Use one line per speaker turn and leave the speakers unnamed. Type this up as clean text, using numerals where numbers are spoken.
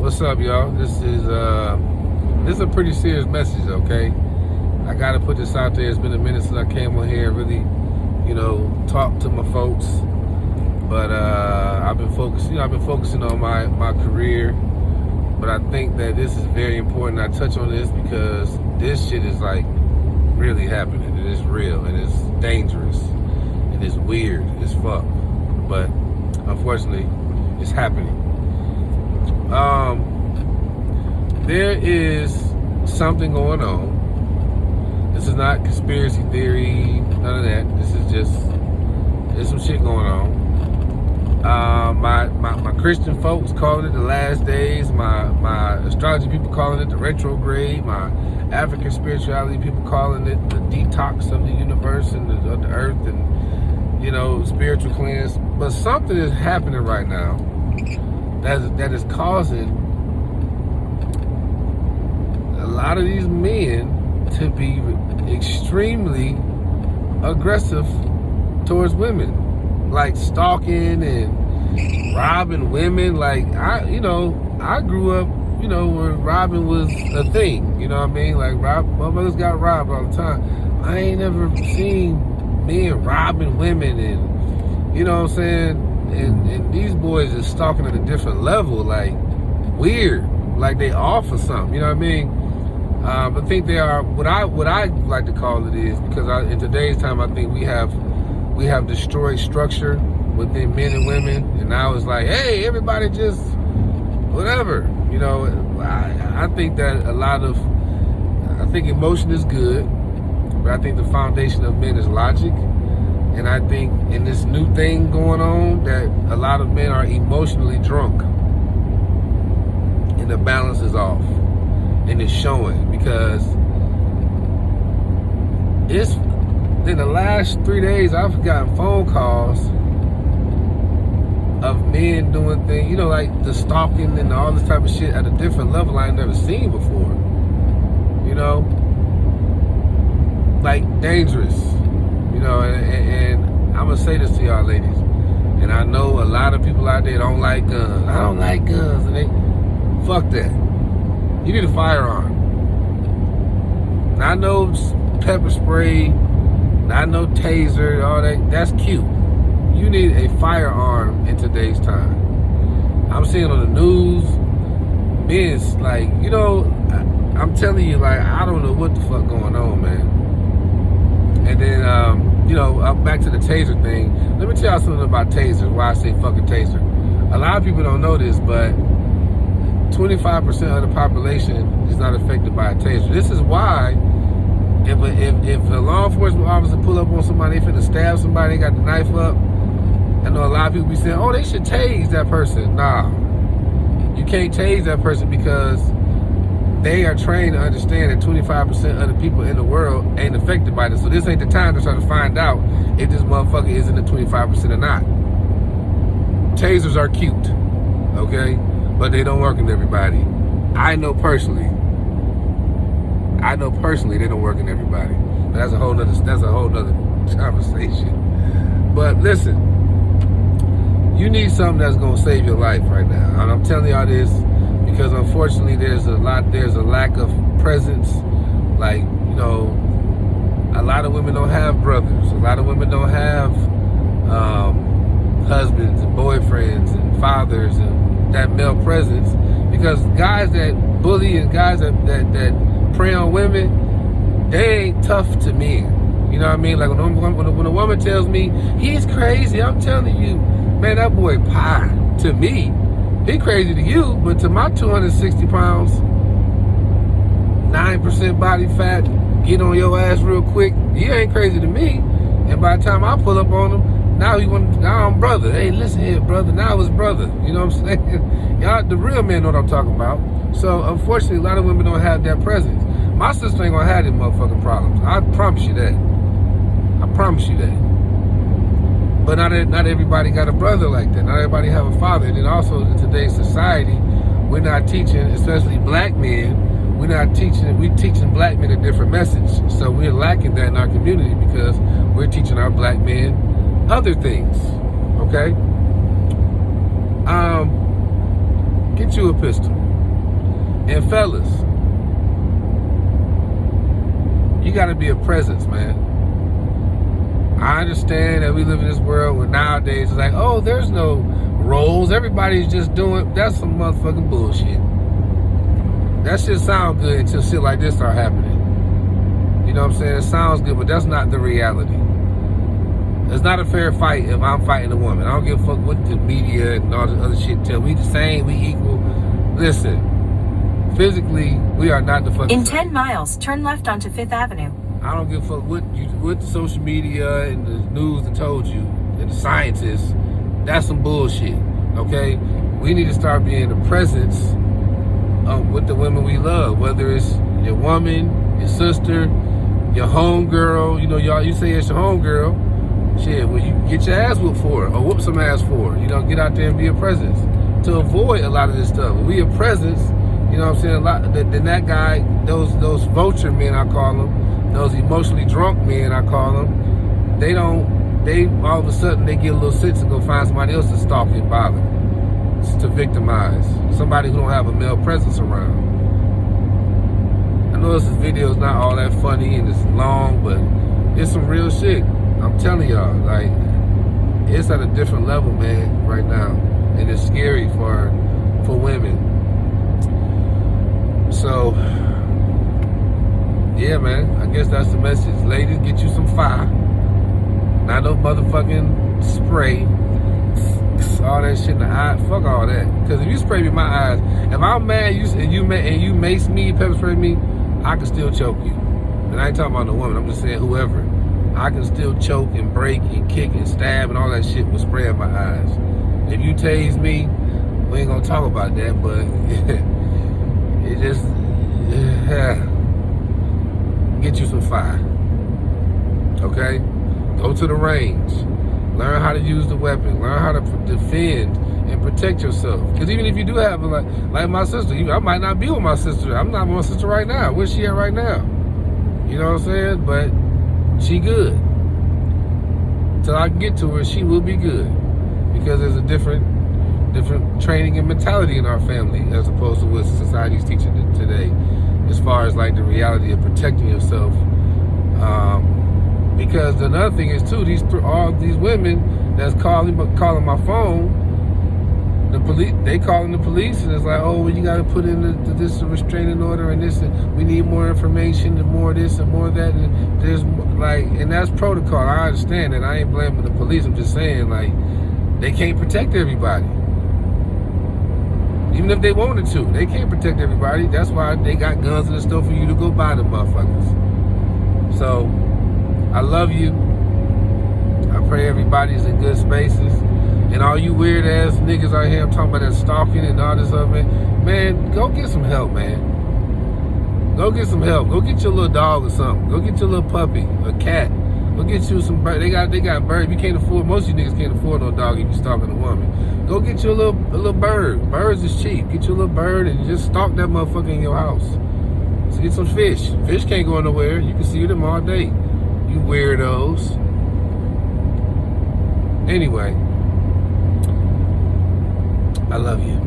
What's up, y'all? This is a pretty serious message, okay? I gotta put this out there. It's been a minute since I came on here and really, talk to my folks. But I've been focusing on my career. But I think that this is very important. I touch on this because this shit is like really happening. It is real and it's dangerous and it's weird as fuck. But unfortunately, it's happening. There is something going on. This is not conspiracy theory, none of that. This is just, there's some shit going on. My Christian folks calling it the last days. My astrology people calling it the retrograde. My African spirituality people calling it the detox of the universe and of the earth and, spiritual cleanse. But something is happening right now that is causing a lot of these men to be extremely aggressive towards women, like stalking and robbing women. Like I grew up, where robbing was a thing. You know what I mean? Like motherfuckers got robbed all the time. I ain't never seen men robbing women, and you know what I'm saying. And these boys is stalking at a different level, like weird, like they off or something. You know what I mean? I think they are what I like to call it is, because in today's time I think we have destroyed structure within men and women, and now it's like, hey, everybody just whatever. I think that I think emotion is good, but I think the foundation of men is logic. And I think in this new thing going on that a lot of men are emotionally drunk and the balance is off. And it's showing because in the last 3 days I've gotten phone calls of men doing things, like the stalking and all this type of shit at a different level I ain't never seen before. Like dangerous. And I'm gonna say this to y'all ladies, and I know a lot of people out there don't like guns. I don't like guns, and they fuck that. You need a firearm. Not no pepper spray, not no taser, all that. That's cute. You need a firearm in today's time. I'm seeing on the news, men's like, I'm telling you, like, I don't know what the fuck going on, man. And then, back to the taser thing. Let me tell y'all something about tasers, why I say fucking taser. A lot of people don't know this, but 25% of the population is not affected by a taser. This is why if a law enforcement officer pull up on somebody, they finna stab somebody, they got the knife up, I know a lot of people be saying, oh, they should tase that person. Nah, you can't tase that person because they are trained to understand that 25% of the people in the world ain't affected by this. So this ain't the time to try to find out if this motherfucker is in the 25% or not. Tasers are cute, okay? But they don't work in everybody. I know personally they don't work in everybody. But that's a whole nother conversation. But listen, you need something that's gonna save your life right now. And I'm telling y'all this because unfortunately there's a lack of presence. Like, a lot of women don't have brothers. A lot of women don't have husbands and boyfriends and fathers and that male presence, because guys that bully and guys that prey on women, they ain't tough to men. You know what I mean? Like when a woman tells me he's crazy, I'm telling you, man, that boy pie to me. He crazy to you, but to my 260 pounds, 9% body fat, get on your ass real quick, he ain't crazy to me. And by the time I pull up on him, now I'm brother. Hey, listen here, brother. Now it's brother. You know what I'm saying? Y'all, the real men know what I'm talking about. So unfortunately, a lot of women don't have that presence. My sister ain't gonna have them motherfucking problems. I promise you that. I promise you that. But not everybody got a brother like that. Not everybody have a father. And then also in today's society, we're not teaching, especially black men, we're teaching black men a different message. So we're lacking that in our community because we're teaching our black men other things. Okay? Get you a pistol. And fellas, you gotta be a presence, man. I understand that we live in this world where nowadays it's like, oh, there's no roles. Everybody's just doing, that's some motherfucking bullshit. That shit sound good until shit like this start happening. You know what I'm saying? It sounds good, but that's not the reality. It's not a fair fight if I'm fighting a woman. I don't give a fuck what the media and all this other shit tell. We the same, we equal. Listen, physically, we are not the fucking
In
same.
10 miles, turn left onto 5th Avenue.
I don't give a fuck what the social media and the news have told you, and the scientists. That's some bullshit, okay? We need to start being the presence with the women we love, whether it's your woman, your sister, your homegirl. You know, y'all, you say it's your homegirl. Shit, well, you get your ass whooped for it, or whoop some ass for it. You know, get out there and be a presence to avoid a lot of this stuff. When we a presence, you know what I'm saying? A lot. Then that guy, those vulture men, I call them, those emotionally drunk men, I call them. They all of a sudden they get a little sense and go find somebody else to stalk and bother, to victimize somebody who don't have a male presence around. I know this video is not all that funny and it's long, but it's some real shit. I'm telling y'all, like, it's at a different level, man, right now, and it's scary for women. So, yeah, man, I guess that's the message. Ladies, get you some fire. Not no motherfucking spray. All that shit in the eye. Fuck all that. Because if you spray me in my eyes, if I'm mad and you mace me, pepper spray me, I can still choke you. And I ain't talking about no woman. I'm just saying whoever. I can still choke and break and kick and stab and all that shit with spray in my eyes. If you tase me, we ain't gonna talk about that, but it just get you some fire. Okay? Go to the range. Learn how to use the weapon. Learn how to defend and protect yourself. Because even if you do have, like my sister, I might not be with my sister. I'm not with my sister right now. Where's she at right now? You know what I'm saying? But she good. Till I can get to her, she will be good. Because there's a different training and mentality in our family as opposed to what society's teaching today, as far as like the reality of protecting yourself. Because another thing is too, all these women that's calling my phone, the police, they calling the police, and it's like, oh, well, you got to put in this restraining order and this, and we need more information and more of this and more of that. And there's like, and that's protocol. I understand that. I ain't blaming the police. I'm just saying, like, they can't protect everybody. Even if they wanted to, they can't protect everybody. That's why they got guns in the store for you to go buy them motherfuckers. So, I love you. I pray everybody's in good spaces. And all you weird ass niggas out here, I'm talking about that stalking and all this other, man, go get some help, man. Go get some help. Go get your little dog or something. Go get your little puppy, a cat. Go get you some bird. They got birds. You can't afford, most of you niggas can't afford no dog if you stalking a woman. Go get you a little bird. Birds is cheap. Get you a little bird and just stalk that motherfucker in your house. So get some fish. Fish can't go nowhere. You can see them all day. You weirdos. Anyway, I love you.